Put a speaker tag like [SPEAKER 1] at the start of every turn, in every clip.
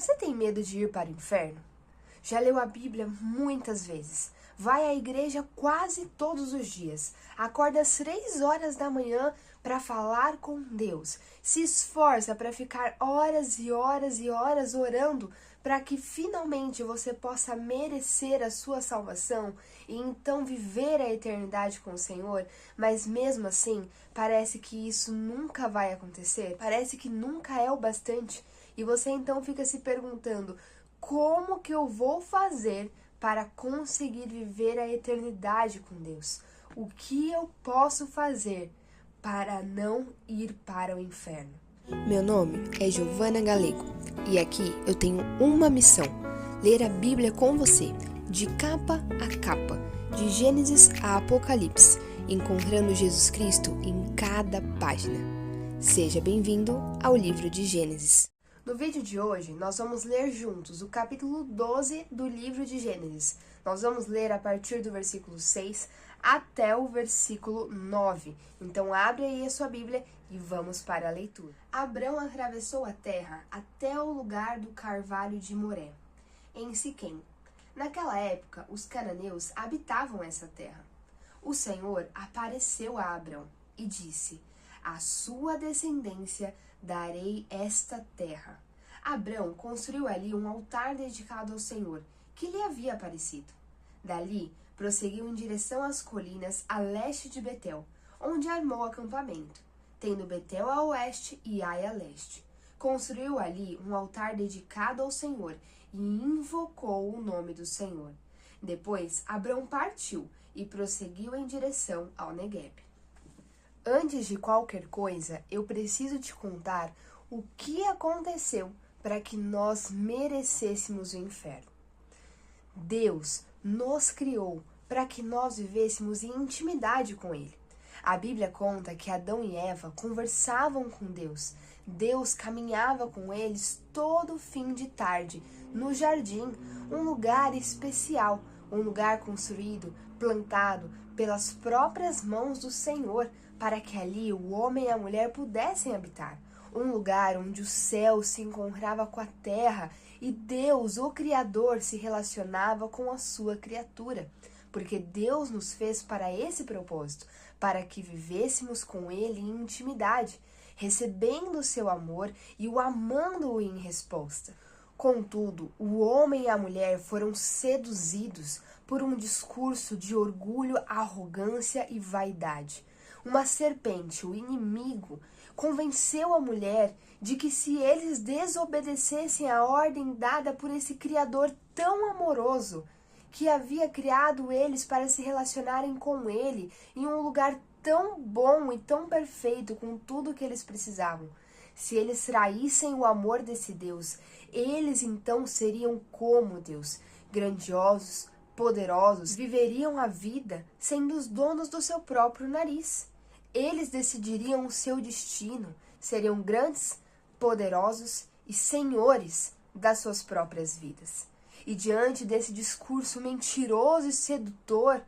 [SPEAKER 1] Você tem medo de ir para o inferno? Já leu a Bíblia muitas vezes. Vai à igreja quase todos os dias. Acorda às 3 horas da manhã para falar com Deus. Se esforça para ficar horas e horas e horas orando para que finalmente você possa merecer a sua salvação e então viver a eternidade com o Senhor, mas mesmo assim, parece que isso nunca vai acontecer, parece que nunca é o bastante, e você então fica se perguntando: como que eu vou fazer para conseguir viver a eternidade com Deus? O que eu posso fazer para não ir para o inferno?
[SPEAKER 2] Meu nome é Giovana Galego e aqui eu tenho uma missão: ler a Bíblia com você, de capa a capa, de Gênesis a Apocalipse, encontrando Jesus Cristo em cada página. Seja bem-vindo ao livro de Gênesis.
[SPEAKER 1] No vídeo de hoje, nós vamos ler juntos o capítulo 12 do livro de Gênesis. Nós vamos ler a partir do versículo 6 até o versículo 9. Então, abre aí a sua Bíblia e vamos para a leitura. Abrão atravessou a terra até o lugar do carvalho de Moré, em Siquém. Naquela época, os cananeus habitavam essa terra. O Senhor apareceu a Abrão e disse: à sua descendência darei esta terra. Abrão construiu ali um altar dedicado ao Senhor, que lhe havia aparecido. Dali, prosseguiu em direção às colinas a leste de Betel, onde armou acampamento, tendo Betel a oeste e Ai a leste. Construiu ali um altar dedicado ao Senhor e invocou o nome do Senhor. Depois, Abrão partiu e prosseguiu em direção ao Negueb. Antes de qualquer coisa, eu preciso te contar o que aconteceu para que nós merecêssemos o inferno. Deus nos criou para que nós vivêssemos em intimidade com Ele. A Bíblia conta que Adão e Eva conversavam com Deus. Deus caminhava com eles todo fim de tarde, no jardim, um lugar especial, um lugar construído, plantado pelas próprias mãos do Senhor, para que ali o homem e a mulher pudessem habitar. Um lugar onde o céu se encontrava com a terra e Deus, o Criador, se relacionava com a sua criatura. Porque Deus nos fez para esse propósito, para que vivêssemos com Ele em intimidade, recebendo o seu amor e o amando-o em resposta. Contudo, o homem e a mulher foram seduzidos por um discurso de orgulho, arrogância e vaidade. Uma serpente, o inimigo, convenceu a mulher de que se eles desobedecessem à ordem dada por esse Criador tão amoroso, que havia criado eles para se relacionarem com Ele em um lugar tão bom e tão perfeito, com tudo o que eles precisavam. Se eles traíssem o amor desse Deus, eles então seriam como Deus, grandiosos, poderosos, viveriam a vida sendo os donos do seu próprio nariz. Eles decidiriam o seu destino, seriam grandes, poderosos e senhores das suas próprias vidas. E diante desse discurso mentiroso e sedutor,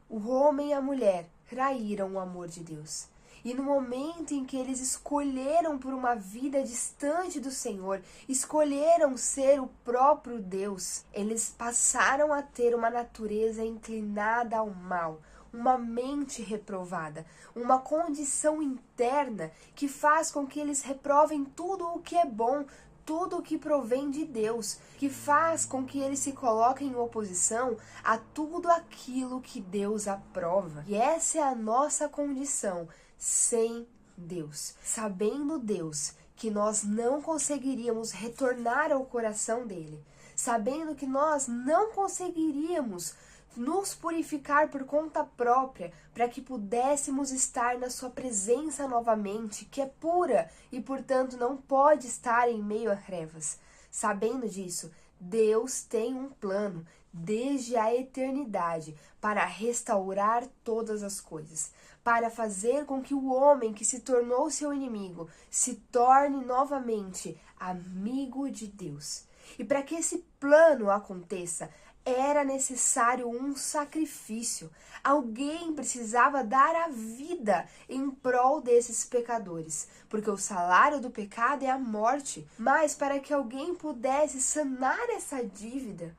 [SPEAKER 1] o homem e a mulher traíram o amor de Deus. E no momento em que eles escolheram por uma vida distante do Senhor, escolheram ser o próprio Deus, eles passaram a ter uma natureza inclinada ao mal, uma mente reprovada, uma condição interna que faz com que eles reprovem tudo o que é bom, tudo o que provém de Deus, que faz com que eles se coloquem em oposição a tudo aquilo que Deus aprova. E essa é a nossa condição sem Deus. Sabendo Deus que nós não conseguiríamos retornar ao coração dele, sabendo que nós não conseguiríamos nos purificar por conta própria, para que pudéssemos estar na sua presença novamente, que é pura e, portanto, não pode estar em meio a trevas. Sabendo disso, Deus tem um plano desde a eternidade para restaurar todas as coisas, para fazer com que o homem que se tornou seu inimigo se torne novamente amigo de Deus. E para que esse plano aconteça, era necessário um sacrifício. Alguém precisava dar a vida em prol desses pecadores, porque o salário do pecado é a morte. Mas para que alguém pudesse sanar essa dívida,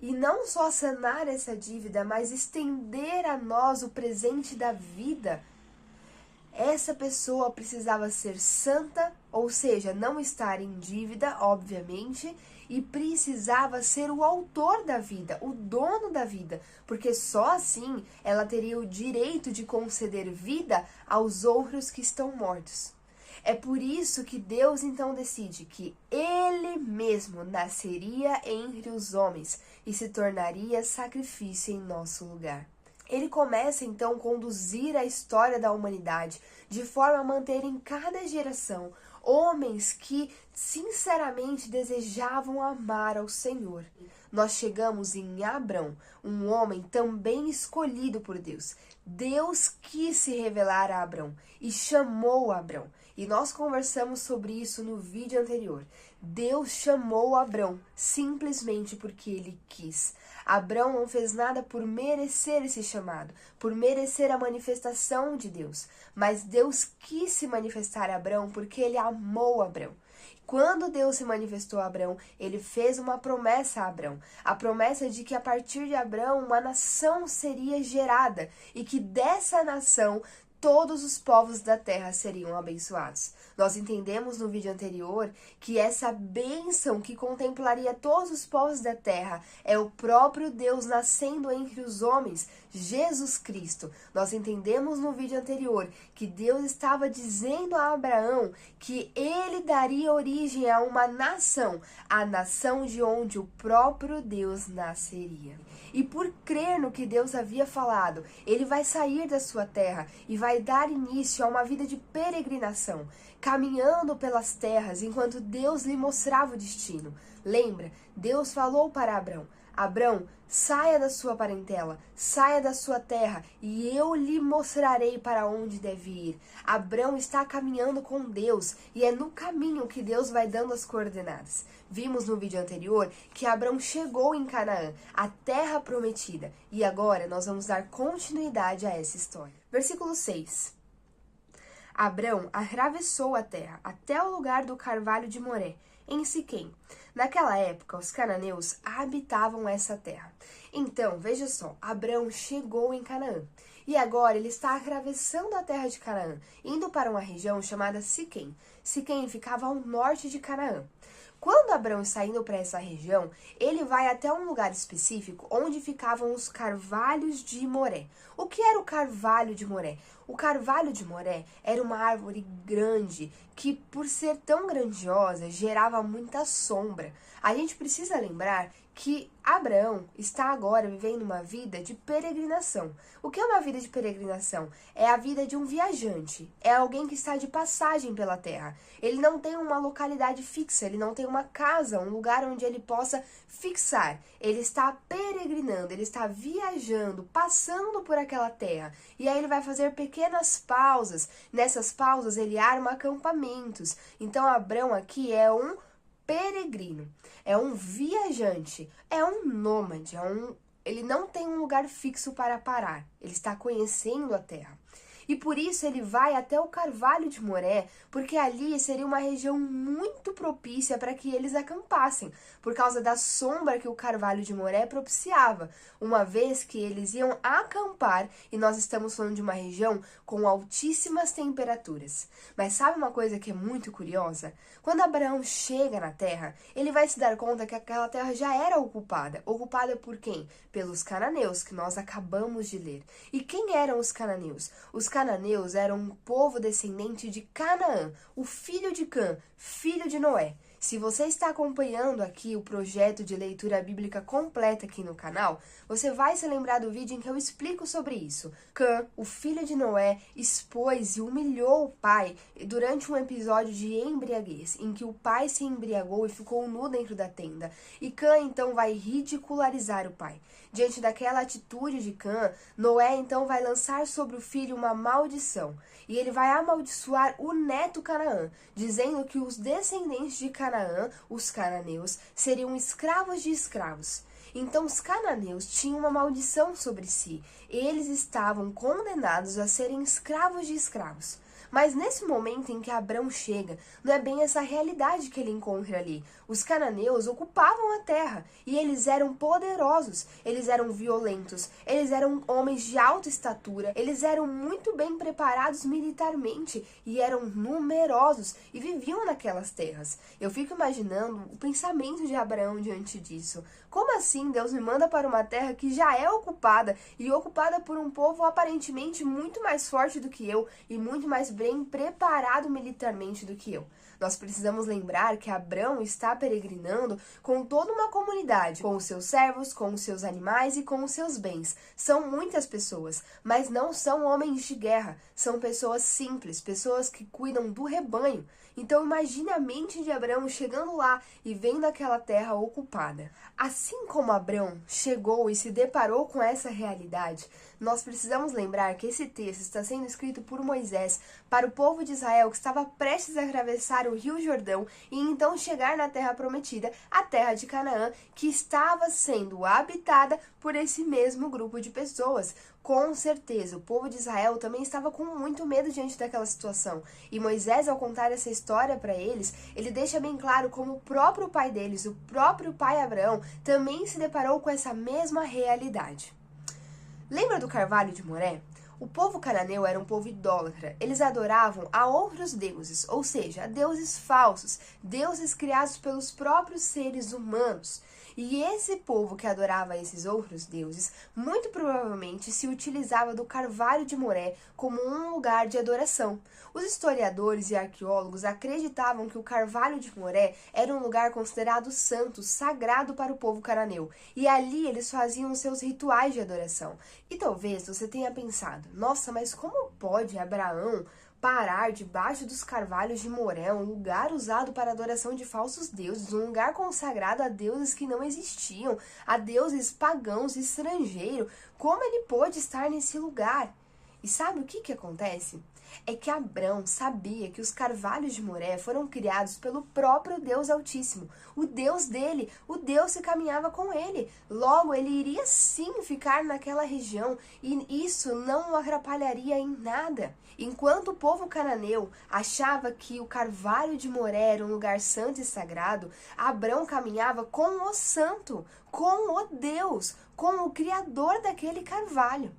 [SPEAKER 1] e não só sanar essa dívida, mas estender a nós o presente da vida, essa pessoa precisava ser santa, ou seja, não estar em dívida, obviamente, e precisava ser o autor da vida, o dono da vida, porque só assim ela teria o direito de conceder vida aos outros que estão mortos. É por isso que Deus então decide que Ele mesmo nasceria entre os homens e se tornaria sacrifício em nosso lugar. Ele começa então a conduzir a história da humanidade de forma a manter em cada geração homens que sinceramente desejavam amar ao Senhor. Nós chegamos em Abrão, um homem também escolhido por Deus. Deus quis se revelar a Abrão e chamou Abrão. E nós conversamos sobre isso no vídeo anterior. Deus chamou Abrão simplesmente porque ele quis. Abrão não fez nada por merecer esse chamado, por merecer a manifestação de Deus. Mas Deus quis se manifestar a Abrão porque ele amou Abrão. Quando Deus se manifestou a Abrão, ele fez uma promessa a Abrão. A promessa de que a partir de Abrão uma nação seria gerada e que dessa nação todos os povos da terra seriam abençoados. Nós entendemos no vídeo anterior que essa bênção que contemplaria todos os povos da terra é o próprio Deus nascendo entre os homens, Jesus Cristo. Nós entendemos no vídeo anterior que Deus estava dizendo a Abraão que ele daria origem a uma nação, a nação de onde o próprio Deus nasceria. E por crer no que Deus havia falado, ele vai sair da sua terra e vai dar início a uma vida de peregrinação, caminhando pelas terras enquanto Deus lhe mostrava o destino. Lembra, Deus falou para Abrão: Abrão, saia da sua parentela, saia da sua terra, e eu lhe mostrarei para onde deve ir. Abrão está caminhando com Deus, e é no caminho que Deus vai dando as coordenadas. Vimos no vídeo anterior que Abrão chegou em Canaã, a terra prometida, e agora nós vamos dar continuidade a essa história. Versículo 6. Abrão atravessou a terra até o lugar do carvalho de Moré, em Siquém. Naquela época, os cananeus habitavam essa terra. Então, veja só, Abrão chegou em Canaã. E agora ele está atravessando a terra de Canaã, indo para uma região chamada Siquém. Siquém ficava ao norte de Canaã. Quando Abrão está indo para essa região, ele vai até um lugar específico onde ficavam os carvalhos de Moré. O que era o carvalho de Moré? O carvalho de Moré era uma árvore grande que, por ser tão grandiosa, gerava muita sombra. A gente precisa lembrar que Abraão está agora vivendo uma vida de peregrinação. O que é uma vida de peregrinação? É a vida de um viajante, é alguém que está de passagem pela terra. Ele não tem uma localidade fixa, ele não tem uma casa, um lugar onde ele possa fixar. Ele está peregrinando, ele está viajando, passando por aquela terra. E aí ele vai fazer pequenas pausas. Nessas pausas ele arma acampamentos. Então Abrão aqui é um peregrino, é um viajante, é um nômade, ele não tem um lugar fixo para parar, ele está conhecendo a terra. E por isso ele vai até o Carvalho de Moré, porque ali seria uma região muito propícia para que eles acampassem, por causa da sombra que o Carvalho de Moré propiciava, uma vez que eles iam acampar, e nós estamos falando de uma região com altíssimas temperaturas. Mas sabe uma coisa que é muito curiosa? Quando Abraão chega na terra, ele vai se dar conta que aquela terra já era ocupada. Ocupada por quem? Pelos cananeus, que nós acabamos de ler. E quem eram os cananeus? Os cananeus eram um povo descendente de Canaã, o filho de Cã, filho de Noé. Se você está acompanhando aqui o projeto de leitura bíblica completa aqui no canal, você vai se lembrar do vídeo em que eu explico sobre isso. Cã, o filho de Noé, expôs e humilhou o pai durante um episódio de embriaguez, em que o pai se embriagou e ficou nu dentro da tenda. E Cã então vai ridicularizar o pai. Diante daquela atitude de Cã, Noé então vai lançar sobre o filho uma maldição. E ele vai amaldiçoar o neto Canaã, dizendo que os descendentes de Canaã Canaã, os cananeus, seriam escravos de escravos. Então os cananeus tinham uma maldição sobre si. Eles estavam condenados a serem escravos de escravos. Mas nesse momento em que Abrão chega, não é bem essa realidade que ele encontra ali. Os cananeus ocupavam a terra e eles eram poderosos, eles eram violentos, eles eram homens de alta estatura, eles eram muito bem preparados militarmente e eram numerosos e viviam naquelas terras. Eu fico imaginando o pensamento de Abraão diante disso. Como assim Deus me manda para uma terra que já é ocupada e ocupada por um povo aparentemente muito mais forte do que eu e muito mais bem preparado militarmente do que eu? Nós precisamos lembrar que Abrão está peregrinando com toda uma comunidade, com os seus servos, com os seus animais e com os seus bens. São muitas pessoas, mas não são homens de guerra, são pessoas simples, pessoas que cuidam do rebanho. Então imagine a mente de Abrão chegando lá e vendo aquela terra ocupada. Assim como Abrão chegou e se deparou com essa realidade, nós precisamos lembrar que esse texto está sendo escrito por Moisés para o povo de Israel que estava prestes a atravessar o Rio Jordão e então chegar na terra prometida, a terra de Canaã, que estava sendo habitada por esse mesmo grupo de pessoas. Com certeza, o povo de Israel também estava com muito medo diante daquela situação. E Moisés, ao contar essa história para eles, ele deixa bem claro como o próprio pai deles, o próprio pai Abraão, também se deparou com essa mesma realidade. Lembra do carvalho de Moré? O povo cananeu era um povo idólatra. Eles adoravam a outros deuses, ou seja, a deuses falsos, deuses criados pelos próprios seres humanos. E esse povo que adorava esses outros deuses, muito provavelmente se utilizava do Carvalho de Moré como um lugar de adoração. Os historiadores e arqueólogos acreditavam que o Carvalho de Moré era um lugar considerado santo, sagrado para o povo cananeu, e ali eles faziam seus rituais de adoração. E talvez você tenha pensado, nossa, mas como pode Abraão parar debaixo dos carvalhos de Moré, um lugar usado para adoração de falsos deuses, um lugar consagrado a deuses que não existiam, a deuses pagãos e estrangeiros? Como ele pôde estar nesse lugar? E sabe o que acontece? É que Abrão sabia que os carvalhos de Moré foram criados pelo próprio Deus Altíssimo, o Deus dele, o Deus que caminhava com ele. Logo, ele iria sim ficar naquela região e isso não o atrapalharia em nada. Enquanto o povo cananeu achava que o Carvalho de Moré era um lugar santo e sagrado, Abrão caminhava com o santo, com o Deus, com o Criador daquele carvalho.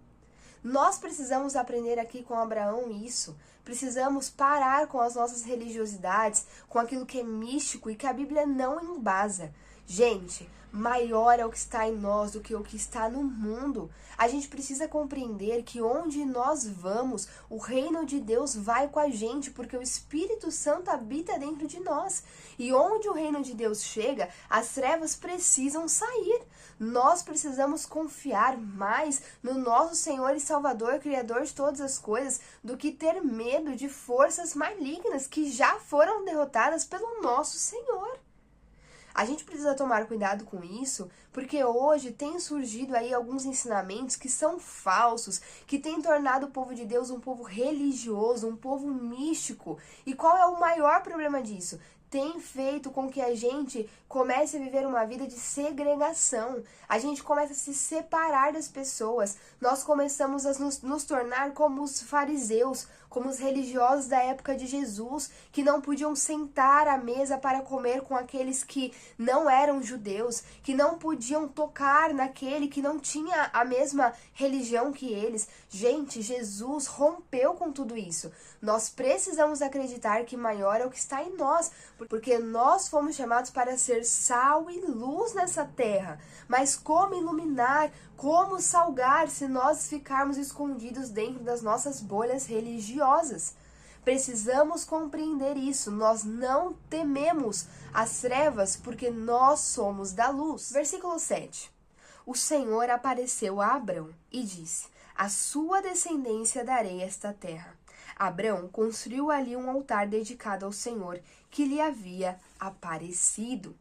[SPEAKER 1] Nós precisamos aprender aqui com Abraão isso. Precisamos parar com as nossas religiosidades, com aquilo que é místico e que a Bíblia não embasa. Gente, maior é o que está em nós do que o que está no mundo. A gente precisa compreender que onde nós vamos, o reino de Deus vai com a gente, porque o Espírito Santo habita dentro de nós. E onde o reino de Deus chega, as trevas precisam sair. Nós precisamos confiar mais no nosso Senhor e Salvador, Criador de todas as coisas, do que ter medo de forças malignas que já foram derrotadas pelo nosso Senhor. A gente precisa tomar cuidado com isso, porque hoje tem surgido aí alguns ensinamentos que são falsos, que têm tornado o povo de Deus um povo religioso, um povo místico. E qual é o maior problema disso? Tem feito com que a gente comece a viver uma vida de segregação. A gente começa a se separar das pessoas. Nós começamos a nos tornar como os fariseus, como os religiosos da época de Jesus, que não podiam sentar à mesa para comer com aqueles que não eram judeus, que não podiam tocar naquele que não tinha a mesma religião que eles. Gente, Jesus rompeu com tudo isso. Nós precisamos acreditar que maior é o que está em nós, porque nós fomos chamados para ser sal e luz nessa terra. Mas como iluminar, como salgar se nós ficarmos escondidos dentro das nossas bolhas religiosas? Precisamos compreender isso. Nós não tememos as trevas porque nós somos da luz. Versículo 7. O Senhor apareceu a Abrão e disse: à sua descendência darei esta terra. Abrão construiu ali um altar dedicado ao Senhor que lhe havia aparecido.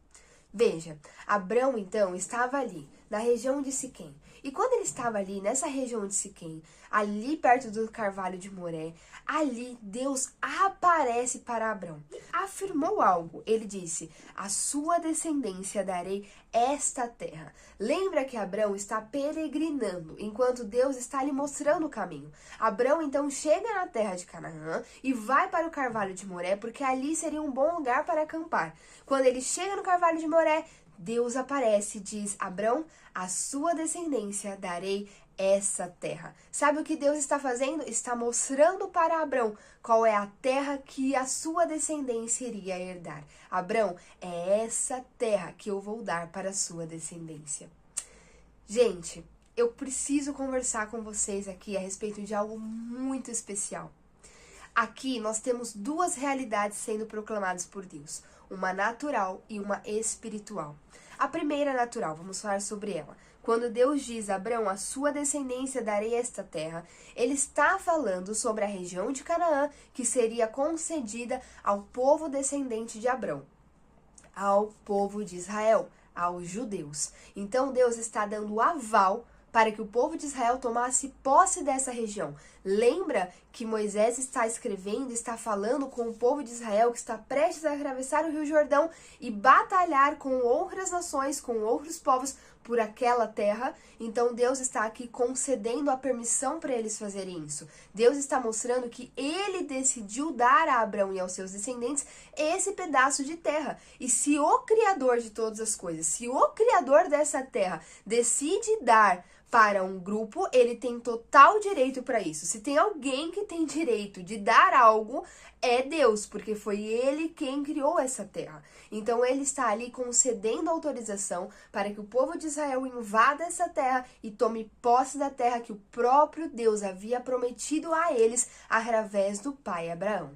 [SPEAKER 1] Veja, Abrão então estava ali, na região de Siquém. E quando ele estava ali, nessa região de Siquém, ali perto do Carvalho de Moré, ali Deus aparece para Abrão. Afirmou algo, ele disse, a sua descendência darei esta terra. Lembra que Abrão está peregrinando, enquanto Deus está lhe mostrando o caminho. Abrão então chega na terra de Canaã e vai para o Carvalho de Moré, porque ali seria um bom lugar para acampar. Quando ele chega no Carvalho de Moré, Deus aparece e diz, Abrão, a sua descendência darei essa terra. Sabe o que Deus está fazendo? Está mostrando para Abrão qual é a terra que a sua descendência iria herdar. Abrão, é essa terra que eu vou dar para a sua descendência. Gente, eu preciso conversar com vocês aqui a respeito de algo muito especial. Aqui nós temos duas realidades sendo proclamadas por Deus, uma natural e uma espiritual. A primeira natural, vamos falar sobre ela. Quando Deus diz a Abrão, a sua descendência darei esta terra, ele está falando sobre a região de Canaã que seria concedida ao povo descendente de Abrão, ao povo de Israel, aos judeus. Então Deus está dando o aval para que o povo de Israel tomasse posse dessa região. Lembra que Moisés está escrevendo, está falando com o povo de Israel que está prestes a atravessar o Rio Jordão e batalhar com outras nações, com outros povos por aquela terra. Então Deus está aqui concedendo a permissão para eles fazerem isso. Deus está mostrando que ele decidiu dar a Abrão e aos seus descendentes esse pedaço de terra. E se o Criador de todas as coisas, se o Criador dessa terra decide dar para um grupo, ele tem total direito para isso. Se tem alguém que tem direito de dar algo, é Deus, porque foi ele quem criou essa terra. Então ele está ali concedendo autorização para que o povo de Israel invada essa terra e tome posse da terra que o próprio Deus havia prometido a eles através do pai Abraão.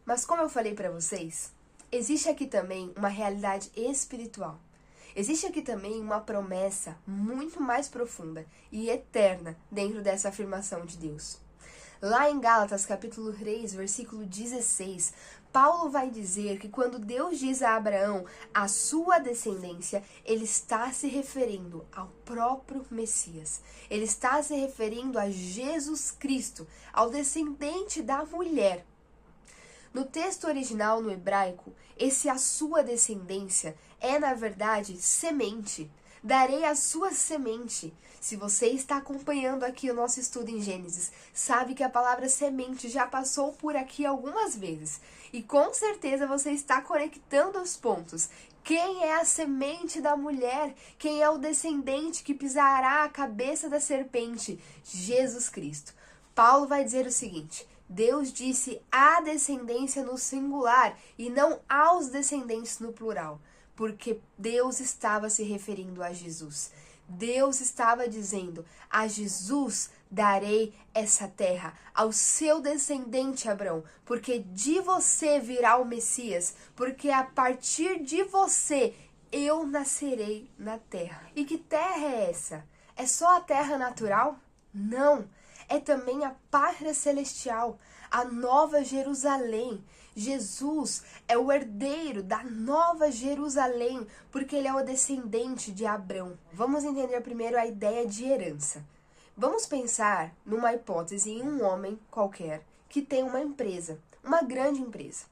[SPEAKER 1] Mas como eu falei para vocês, existe aqui também uma realidade espiritual. Existe aqui também uma promessa muito mais profunda e eterna dentro dessa afirmação de Deus. Lá em Gálatas, capítulo 3, versículo 16, Paulo vai dizer que quando Deus diz a Abraão a sua descendência, ele está se referindo ao próprio Messias. Ele está se referindo a Jesus Cristo, ao descendente da mulher. No texto original, no hebraico, esse a sua descendência é, na verdade, semente. Darei a sua semente. Se você está acompanhando aqui o nosso estudo em Gênesis, sabe que a palavra semente já passou por aqui algumas vezes. E com certeza você está conectando os pontos. Quem é a semente da mulher? Quem é o descendente que pisará a cabeça da serpente? Jesus Cristo. Paulo vai dizer o seguinte: Deus disse a descendência no singular e não aos descendentes no plural, porque Deus estava se referindo a Jesus. Deus estava dizendo, a Jesus darei essa terra, ao seu descendente Abrão, porque de você virá o Messias, porque a partir de você eu nascerei na terra. E que terra é essa? É só a terra natural? Não. É também a pátria celestial, a nova Jerusalém. Jesus é o herdeiro da nova Jerusalém, porque ele é o descendente de Abrão. Vamos entender primeiro a ideia de herança. Vamos pensar numa hipótese em um homem qualquer que tem uma empresa, uma grande empresa.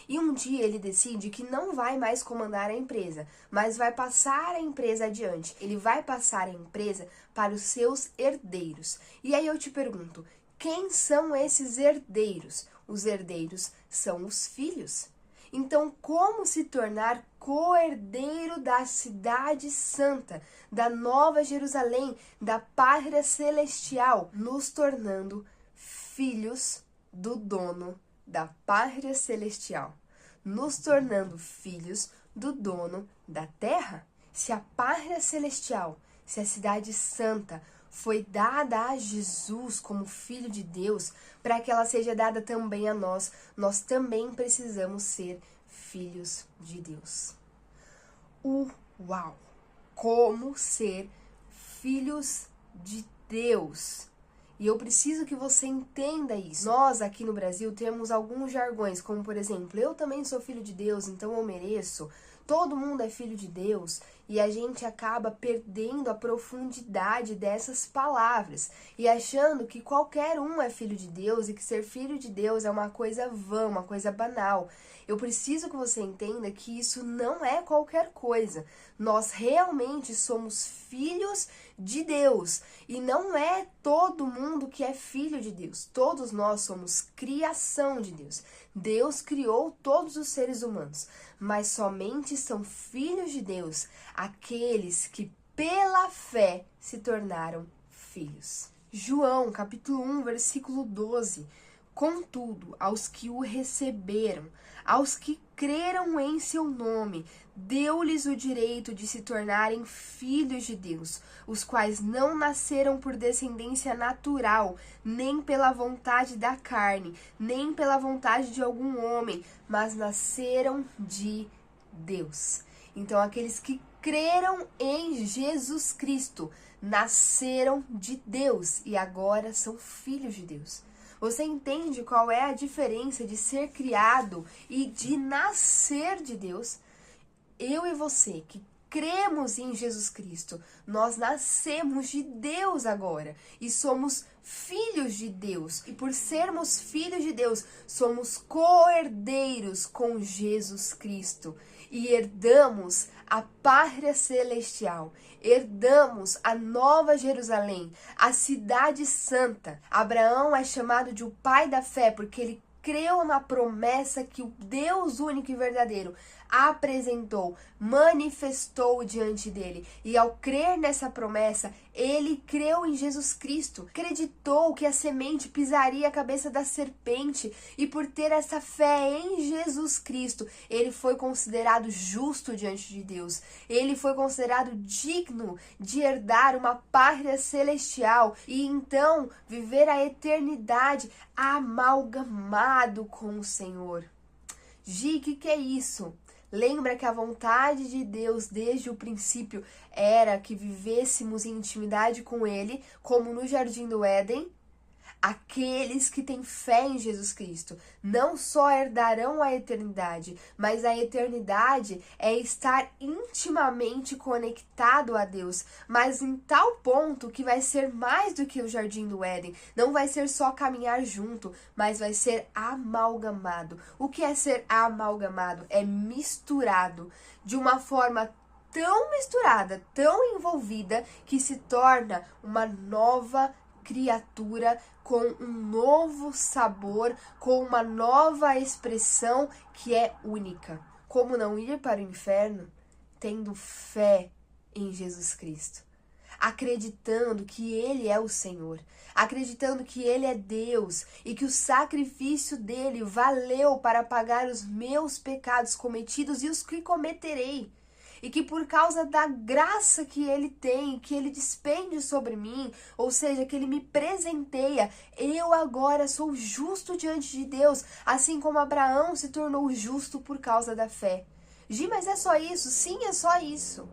[SPEAKER 1] E um dia ele decide que não vai mais comandar a empresa, mas vai passar a empresa adiante. Ele vai passar a empresa para os seus herdeiros. E aí eu te pergunto, quem são esses herdeiros? Os herdeiros são os filhos. Então, como se tornar co-herdeiro da cidade santa, da nova Jerusalém, da pátria celestial, nos tornando filhos do dono da pátria celestial, nos tornando filhos do dono da terra? Se a pátria celestial, se a cidade santa foi dada a Jesus como Filho de Deus, para que ela seja dada também a nós, nós também precisamos ser filhos de Deus. Uau! Como ser filhos de Deus! E eu preciso que você entenda isso. Nós aqui no Brasil temos alguns jargões, como por exemplo, eu também sou filho de Deus, então eu mereço todo mundo é filho de Deus e a gente acaba perdendo a profundidade dessas palavras e achando que qualquer um é filho de Deus e que ser filho de Deus é uma coisa vã, uma coisa banal. Eu preciso que você entenda que isso não é qualquer coisa. Nós realmente somos filhos de Deus e não é todo mundo que é filho de Deus. Todos nós somos criação de Deus. Deus criou todos os seres humanos, mas somente são filhos de Deus aqueles que pela fé se tornaram filhos. João, capítulo 1, versículo 12. Contudo, aos que o receberam, aos que creram em seu nome, deu-lhes o direito de se tornarem filhos de Deus, os quais não nasceram por descendência natural, nem pela vontade da carne, nem pela vontade de algum homem, mas nasceram de Deus. Então, aqueles que creram em Jesus Cristo nasceram de Deus e agora são filhos de Deus. Você entende qual é a diferença de ser criado e de nascer de Deus? Eu e você que cremos em Jesus Cristo, nós nascemos de Deus agora e somos filhos de Deus. E por sermos filhos de Deus, somos co-herdeiros com Jesus Cristo e herdamos a pátria celestial, herdamos a Nova Jerusalém, a cidade santa. Abraão é chamado de o pai da fé porque ele creu na promessa que o Deus único e verdadeiro apresentou, manifestou diante dele. E ao crer nessa promessa, ele creu em Jesus Cristo, acreditou que a semente pisaria a cabeça da serpente e por ter essa fé em Jesus Cristo, ele foi considerado justo diante de Deus. Ele foi considerado digno de herdar uma pátria celestial e então viver a eternidade amalgamado com o Senhor. Gi, o que é isso? Lembra que a vontade de Deus desde o princípio era que vivêssemos em intimidade com Ele, como no Jardim do Éden? Aqueles que têm fé em Jesus Cristo não só herdarão a eternidade, mas a eternidade é estar intimamente conectado a Deus, mas em tal ponto que vai ser mais do que o Jardim do Éden. Não vai ser só caminhar junto, mas vai ser amalgamado. O que é ser amalgamado? É misturado de uma forma tão misturada, tão envolvida, que se torna uma nova criatura com um novo sabor, com uma nova expressão que é única. Como não ir para o inferno? Tendo fé em Jesus Cristo, acreditando que Ele é o Senhor, acreditando que Ele é Deus e que o sacrifício dele valeu para pagar os meus pecados cometidos e os que cometerei. E que por causa da graça que Ele tem, que Ele despende sobre mim, ou seja, que Ele me presenteia, eu agora sou justo diante de Deus, assim como Abraão se tornou justo por causa da fé. Gi, mas é só isso? Sim, é só isso.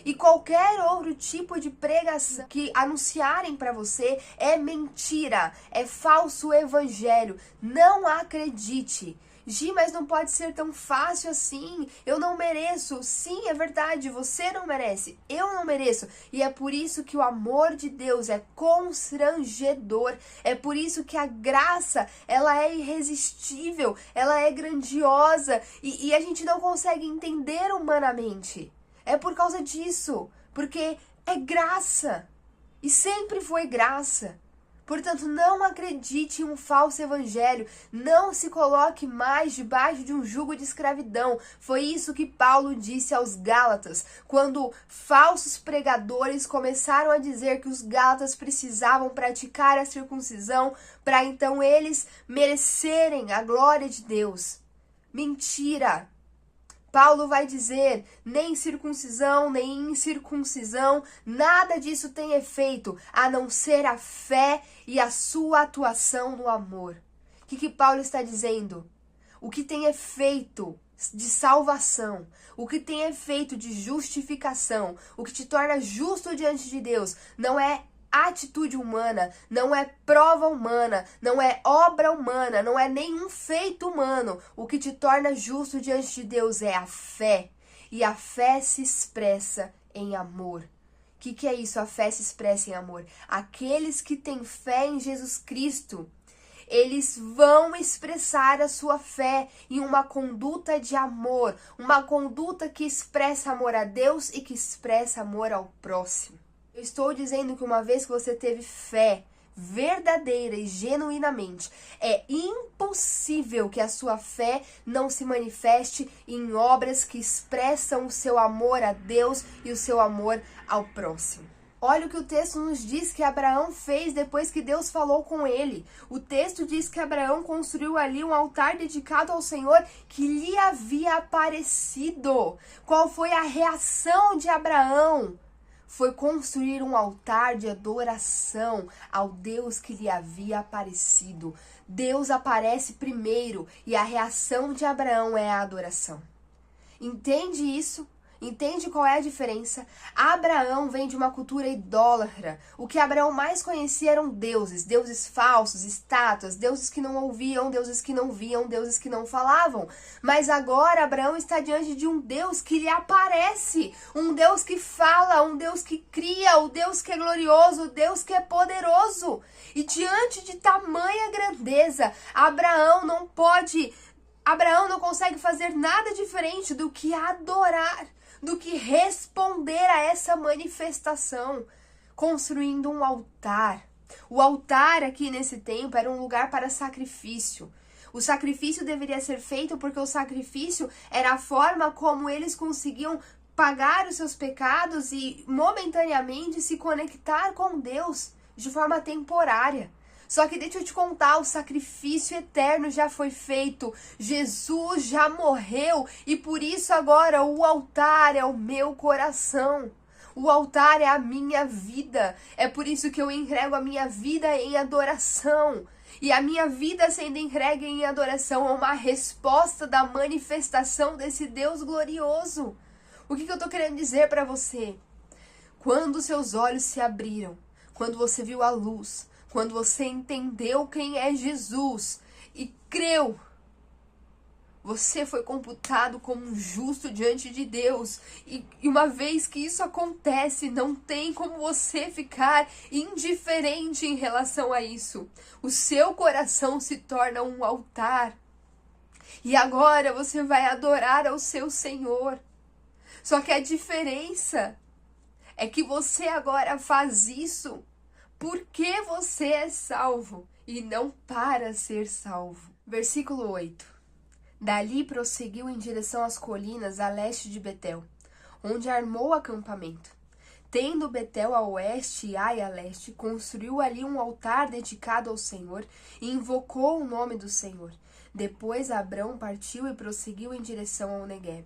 [SPEAKER 1] E qualquer outro tipo de pregação que anunciarem para você é mentira, é falso evangelho. Não acredite. Gi, mas não pode ser tão fácil assim, eu não mereço. Sim, é verdade, você não merece, eu não mereço. E é por isso que o amor de Deus é constrangedor, é por isso que a graça, ela é irresistível, ela é grandiosa e a gente não consegue entender humanamente. É por causa disso, porque é graça e sempre foi graça. Portanto, não acredite em um falso evangelho, não se coloque mais debaixo de um jugo de escravidão. Foi isso que Paulo disse aos Gálatas, quando falsos pregadores começaram a dizer que os Gálatas precisavam praticar a circuncisão para então eles merecerem a glória de Deus. Mentira! Paulo vai dizer, nem circuncisão, nem incircuncisão, nada disso tem efeito, a não ser a fé e a sua atuação no amor. O que Paulo está dizendo? O que tem efeito de salvação, o que tem efeito de justificação, o que te torna justo diante de Deus, não é atitude humana, não é prova humana, não é obra humana, não é nenhum feito humano. O que te torna justo diante de Deus é a fé. E a fé se expressa em amor. O que é isso? A fé se expressa em amor. Aqueles que têm fé em Jesus Cristo, eles vão expressar a sua fé em uma conduta de amor, uma conduta que expressa amor a Deus e que expressa amor ao próximo. Eu estou dizendo que uma vez que você teve fé verdadeira e genuinamente, é impossível que a sua fé não se manifeste em obras que expressam o seu amor a Deus e o seu amor ao próximo. Olha o que o texto nos diz que Abraão fez depois que Deus falou com ele. O texto diz que Abraão construiu ali um altar dedicado ao Senhor que lhe havia aparecido. Qual foi a reação de Abraão? Foi construir um altar de adoração ao Deus que lhe havia aparecido. Deus aparece primeiro e a reação de Abraão é a adoração. Entende isso? Entende qual é a diferença? Abraão vem de uma cultura idólatra. O que Abraão mais conhecia eram deuses, deuses falsos, estátuas, deuses que não ouviam, deuses que não viam, deuses que não falavam. Mas agora Abraão está diante de um Deus que lhe aparece, um Deus que fala, um Deus que cria, o Deus que é glorioso, o Deus que é poderoso. E diante de tamanha grandeza, Abraão não consegue fazer nada diferente do que adorar, do que responder a essa manifestação, construindo um altar. O altar aqui nesse tempo era um lugar para sacrifício. O sacrifício deveria ser feito porque o sacrifício era a forma como eles conseguiam pagar os seus pecados e momentaneamente se conectar com Deus de forma temporária. Só que deixa eu te contar, o sacrifício eterno já foi feito, Jesus já morreu e por isso agora o altar é o meu coração. O altar é a minha vida, é por isso que eu entrego a minha vida em adoração. E a minha vida sendo entregue em adoração é uma resposta da manifestação desse Deus glorioso. O que eu tô querendo dizer para você? Quando seus olhos se abriram, quando você viu a luz, quando você entendeu quem é Jesus e creu, você foi computado como um justo diante de Deus. E uma vez que isso acontece, não tem como você ficar indiferente em relação a isso. O seu coração se torna um altar. E agora você vai adorar ao seu Senhor. Só que a diferença é que você agora faz isso porque você é salvo e não para ser salvo. Versículo 8. Dali prosseguiu em direção às colinas a leste de Betel, onde armou acampamento. Tendo Betel a oeste e Ai a leste, construiu ali um altar dedicado ao Senhor e invocou o nome do Senhor. Depois Abrão partiu e prosseguiu em direção ao Negueb.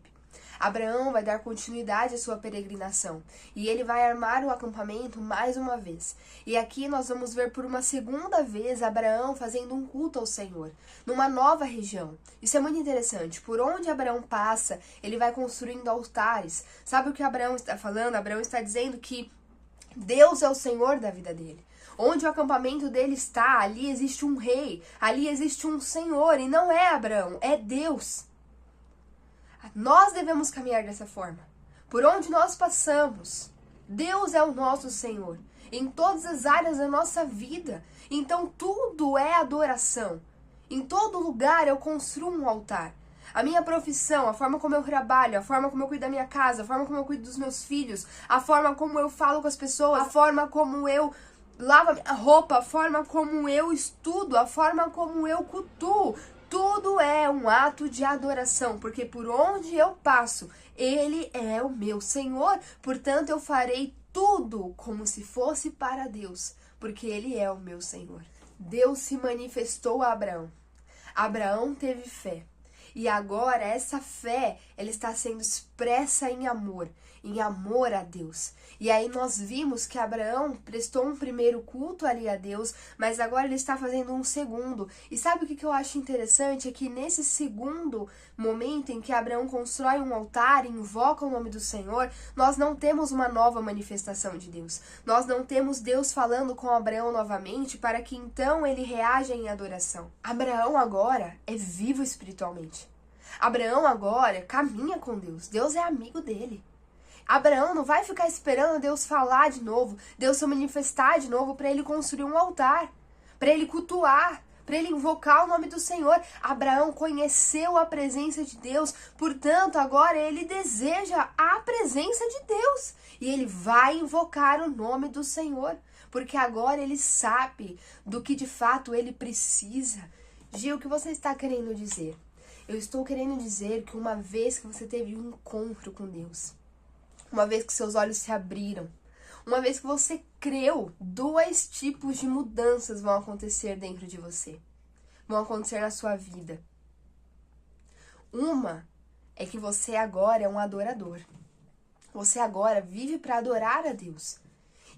[SPEAKER 1] Abraão vai dar continuidade à sua peregrinação e ele vai armar o acampamento mais uma vez. E aqui nós vamos ver por uma segunda vez Abraão fazendo um culto ao Senhor, numa nova região. Isso é muito interessante. Por onde Abraão passa, ele vai construindo altares. Sabe o que Abraão está falando? Abraão está dizendo que Deus é o Senhor da vida dele. Onde o acampamento dele está, ali existe um rei, ali existe um Senhor, e não é Abraão, é Deus. Nós devemos caminhar dessa forma. Por onde nós passamos, Deus é o nosso Senhor, em todas as áreas da nossa vida. Então tudo é adoração. Em todo lugar eu construo um altar. A minha profissão, a forma como eu trabalho, a forma como eu cuido da minha casa, a forma como eu cuido dos meus filhos, a forma como eu falo com as pessoas, a forma como eu lavo a minha roupa, a forma como eu estudo, a forma como eu cultuo. Tudo é um ato de adoração, porque por onde eu passo, Ele é o meu Senhor. Portanto, eu farei tudo como se fosse para Deus, porque Ele é o meu Senhor. Deus se manifestou a Abraão. Abraão teve fé. E agora essa fé, ela está sendo expressa em amor a Deus. E aí nós vimos que Abraão prestou um primeiro culto ali a Deus, mas agora ele está fazendo um segundo. E sabe o que eu acho interessante? É que nesse segundo momento em que Abraão constrói um altar e invoca o nome do Senhor, nós não temos uma nova manifestação de Deus. Nós não temos Deus falando com Abraão novamente para que então ele reaja em adoração. Abraão agora é vivo espiritualmente. Abraão agora caminha com Deus. Deus é amigo dele. Abraão não vai ficar esperando Deus falar de novo, Deus se manifestar de novo para ele construir um altar, para ele cultuar, para ele invocar o nome do Senhor. Abraão conheceu a presença de Deus, portanto, agora ele deseja a presença de Deus. E ele vai invocar o nome do Senhor, porque agora ele sabe do que de fato ele precisa. Gil, o que você está querendo dizer? Eu estou querendo dizer que uma vez que você teve um encontro com Deus, uma vez que seus olhos se abriram, uma vez que você creu, 2 tipos de mudanças vão acontecer dentro de você. Vão acontecer na sua vida. Uma é que você agora é um adorador. Você agora vive para adorar a Deus.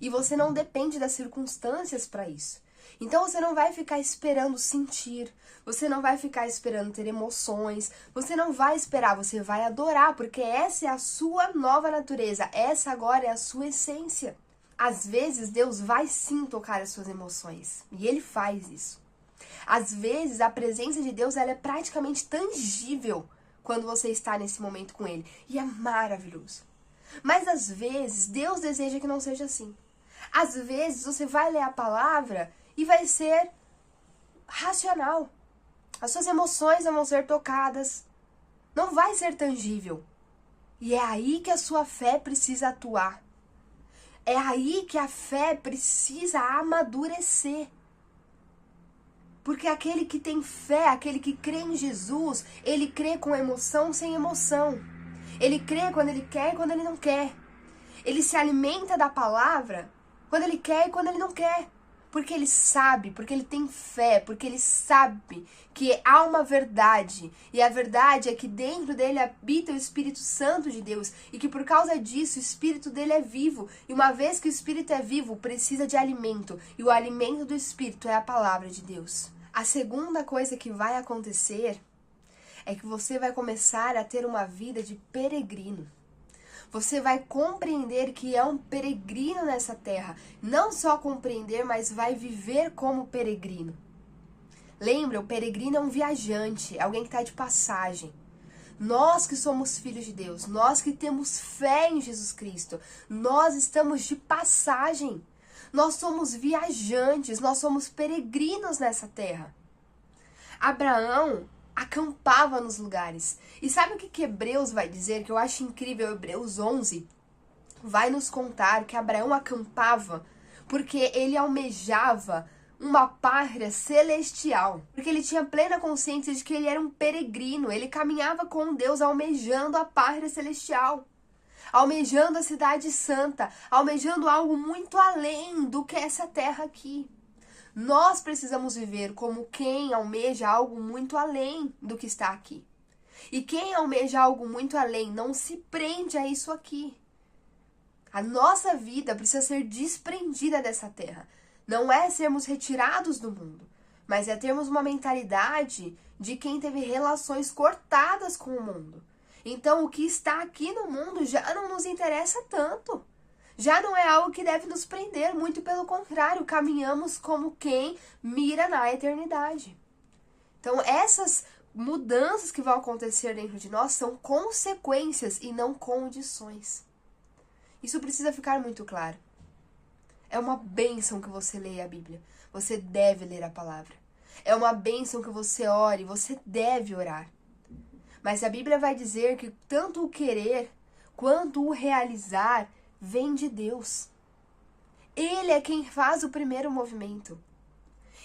[SPEAKER 1] E você não depende das circunstâncias para isso. Então você não vai ficar esperando sentir, você não vai ficar esperando ter emoções, você não vai esperar, você vai adorar, porque essa é a sua nova natureza, essa agora é a sua essência. Às vezes Deus vai sim tocar as suas emoções, e Ele faz isso. Às vezes a presença de Deus ela é praticamente tangível quando você está nesse momento com Ele, e é maravilhoso. Mas às vezes Deus deseja que não seja assim. Às vezes você vai ler a palavra e vai ser racional. As suas emoções não vão ser tocadas. Não vai ser tangível. E é aí que a sua fé precisa atuar. É aí que a fé precisa amadurecer. Porque aquele que tem fé, aquele que crê em Jesus, ele crê com emoção sem emoção. Ele crê quando ele quer e quando ele não quer. Ele se alimenta da palavra quando ele quer e quando ele não quer. Porque ele sabe, porque ele tem fé, porque ele sabe que há uma verdade. E a verdade é que dentro dele habita o Espírito Santo de Deus. E que por causa disso o Espírito dele é vivo. E uma vez que o Espírito é vivo, precisa de alimento. E o alimento do Espírito é a palavra de Deus. A segunda coisa que vai acontecer é que você vai começar a ter uma vida de peregrino. Você vai compreender que é um peregrino nessa terra. Não só compreender, mas vai viver como peregrino. Lembra, o peregrino é um viajante, é alguém que está de passagem. Nós que somos filhos de Deus, nós que temos fé em Jesus Cristo, nós estamos de passagem. Nós somos viajantes, nós somos peregrinos nessa terra. Abraão acampava nos lugares. E sabe o que Hebreus vai dizer? Que eu acho incrível, Hebreus 11 vai nos contar que Abraão acampava porque ele almejava uma pátria celestial. Porque ele tinha plena consciência de que ele era um peregrino. Ele caminhava com Deus almejando a pátria celestial. Almejando a cidade santa. Almejando algo muito além do que essa terra aqui. Nós precisamos viver como quem almeja algo muito além do que está aqui. E quem almeja algo muito além não se prende a isso aqui. A nossa vida precisa ser desprendida dessa terra. Não é sermos retirados do mundo, mas é termos uma mentalidade de quem teve relações cortadas com o mundo. Então, o que está aqui no mundo já não nos interessa tanto. Já não é algo que deve nos prender, muito pelo contrário, caminhamos como quem mira na eternidade. Então, essas mudanças que vão acontecer dentro de nós são consequências e não condições. Isso precisa ficar muito claro. É uma bênção que você leia a Bíblia. Você deve ler a palavra. É uma bênção que você ore, você deve orar. Mas a Bíblia vai dizer que tanto o querer quanto o realizar vem de Deus. Ele é quem faz o primeiro movimento.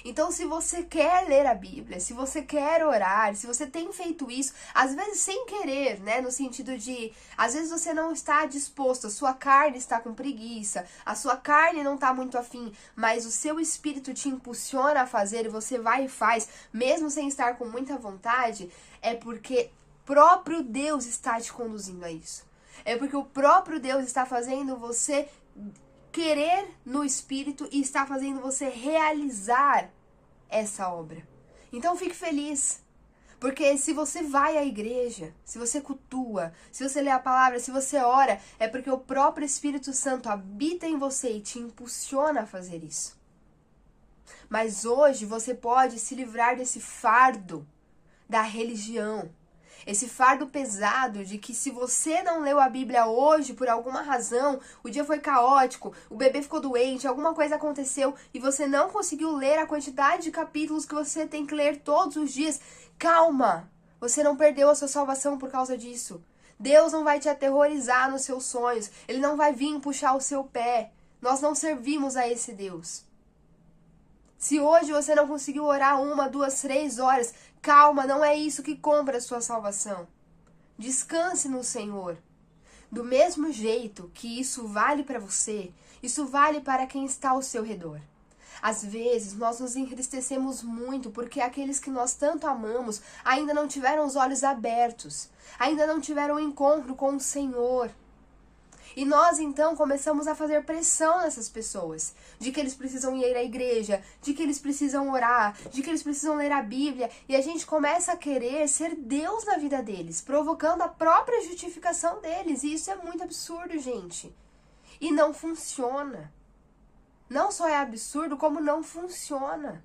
[SPEAKER 1] Então, se você quer ler a Bíblia, se você quer orar, se você tem feito isso, às vezes sem querer, né? No sentido de, às vezes você não está disposto, a sua carne está com preguiça, a sua carne não está muito afim, mas o seu espírito te impulsiona a fazer e você vai e faz, mesmo sem estar com muita vontade, é porque próprio Deus está te conduzindo a isso. É porque o próprio Deus está fazendo você querer no Espírito e está fazendo você realizar essa obra. Então fique feliz. Porque se você vai à igreja, se você cultua, se você lê a palavra, se você ora, é porque o próprio Espírito Santo habita em você e te impulsiona a fazer isso. Mas hoje você pode se livrar desse fardo da religião. Esse fardo pesado de que se você não leu a Bíblia hoje por alguma razão, o dia foi caótico, o bebê ficou doente, alguma coisa aconteceu e você não conseguiu ler a quantidade de capítulos que você tem que ler todos os dias, calma! Você não perdeu a sua salvação por causa disso. Deus não vai te aterrorizar nos seus sonhos, Ele não vai vir puxar o seu pé. Nós não servimos a esse Deus. Se hoje você não conseguiu orar 1, 2, 3 horas, calma, não é isso que compra a sua salvação. Descanse no Senhor. Do mesmo jeito que isso vale para você, isso vale para quem está ao seu redor. Às vezes, nós nos entristecemos muito porque aqueles que nós tanto amamos ainda não tiveram os olhos abertos, ainda não tiveram um encontro com o Senhor. E nós, então, começamos a fazer pressão nessas pessoas, de que eles precisam ir à igreja, de que eles precisam orar, de que eles precisam ler a Bíblia, e a gente começa a querer ser Deus na vida deles, provocando a própria justificação deles, e isso é muito absurdo, gente. E não funciona. Não só é absurdo, como não funciona.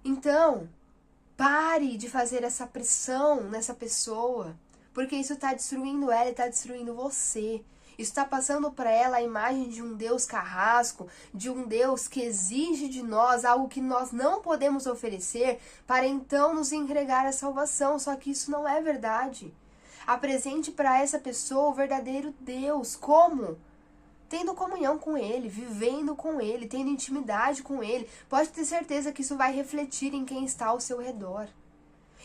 [SPEAKER 1] Então, pare de fazer essa pressão nessa pessoa, porque isso está destruindo ela e está destruindo você. Isso está passando para ela a imagem de um Deus carrasco, de um Deus que exige de nós algo que nós não podemos oferecer para então nos entregar a salvação. Só que isso não é verdade. Apresente para essa pessoa o verdadeiro Deus. Como? Tendo comunhão com Ele, vivendo com Ele, tendo intimidade com Ele. Pode ter certeza que isso vai refletir em quem está ao seu redor.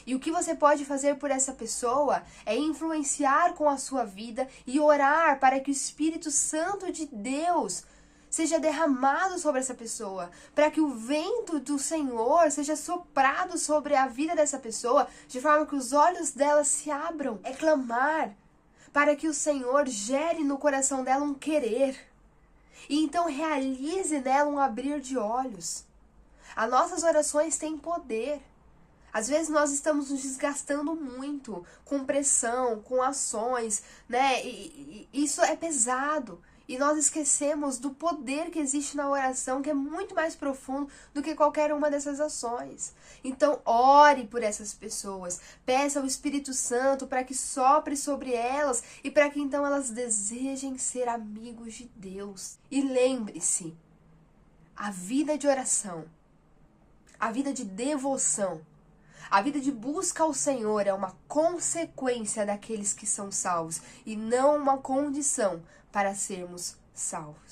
[SPEAKER 1] E o que você pode fazer por essa pessoa é influenciar com a sua vida e orar para que o Espírito Santo de Deus seja derramado sobre essa pessoa, para que o vento do Senhor seja soprado sobre a vida dessa pessoa, de forma que os olhos dela se abram. É clamar para que o Senhor gere no coração dela um querer, e então realize nela um abrir de olhos. As nossas orações têm poder. Às vezes nós estamos nos desgastando muito com pressão, com ações, né? E isso é pesado. E nós esquecemos do poder que existe na oração, que é muito mais profundo do que qualquer uma dessas ações. Então, ore por essas pessoas. Peça ao Espírito Santo para que sopre sobre elas e para que então elas desejem ser amigos de Deus. E lembre-se, a vida de oração, a vida de devoção, a vida de busca ao Senhor é uma consequência daqueles que são salvos e não uma condição para sermos salvos.